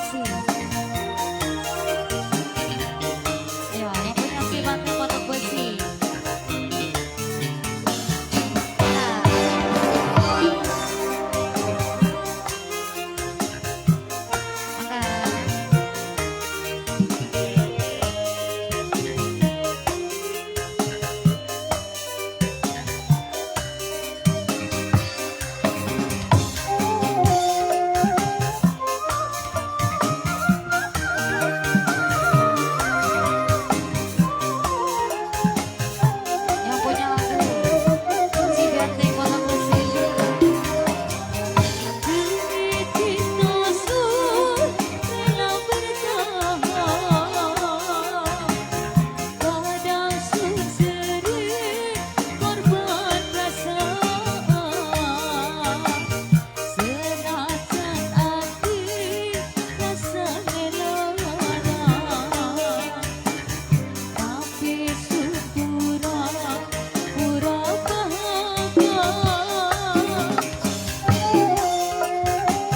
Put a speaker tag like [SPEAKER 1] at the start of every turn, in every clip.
[SPEAKER 1] besi. Ayo, yang punya si batu patok besi. Nah, yang punya lagu si Benteng patok besi.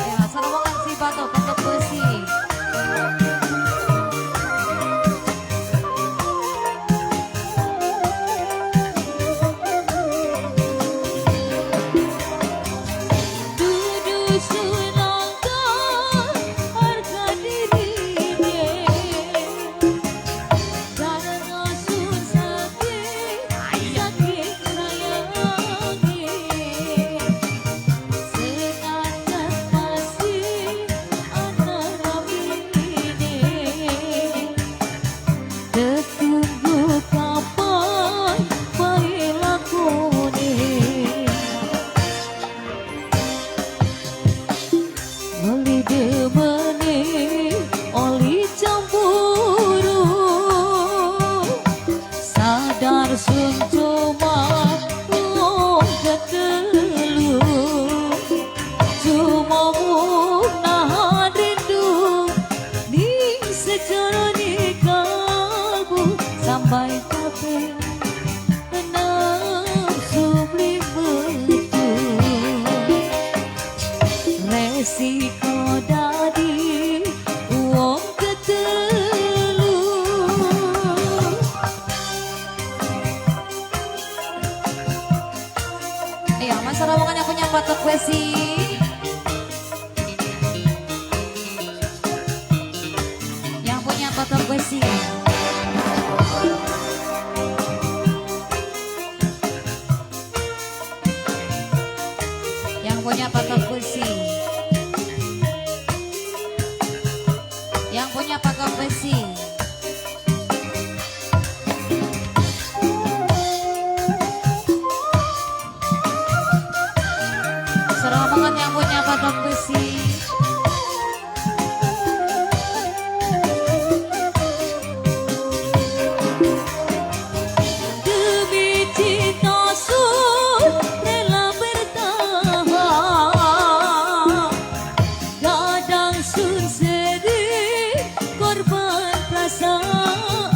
[SPEAKER 1] Ya, serombongan si batok patok besi. Tunggu kapan bae lakune oli demene oli campuru sadar sun cuma wong ketelu cuma nahan rindu di sejarah kalbu sampai kapan nafsu begitu resiko dadi wong ketelu. Iya, mas rombongan yang punya patok besi. Yang punya patok besi. Yang punya patok besi. Yang punya patok besi. Serombongan yang punya patok besi. Demi cinta sun rela bertahan, kadang sun sedih korban perasaan,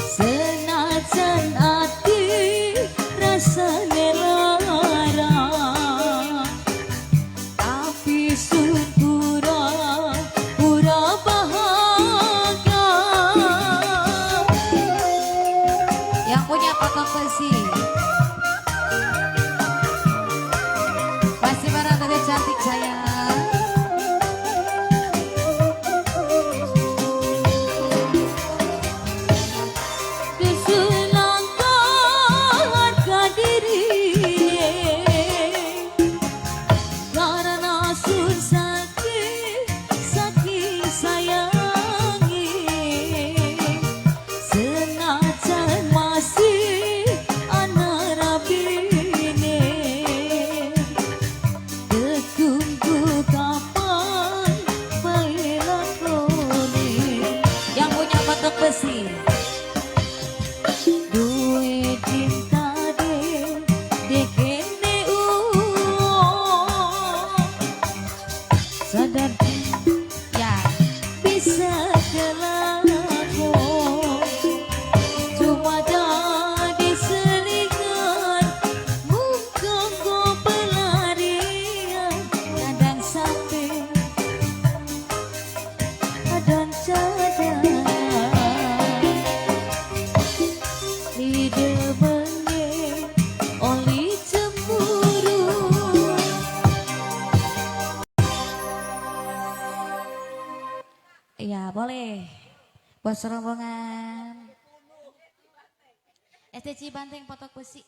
[SPEAKER 1] senajan hati rasa nelara, tapi sun pura bahagia. Yang punya patok besi pasti barang dari cantik sayang. Keselangkan harga diri karena sun sakit sayangi, senajan masih anak rabine tunggu kapan bae lakone. Yang punya patok besi duwe cinta dekene sadar ya bisa kelakon cuma jadi selingan muka pelarian kadang sampai boleh. Bos rombongan. STC Banteng foto kusi.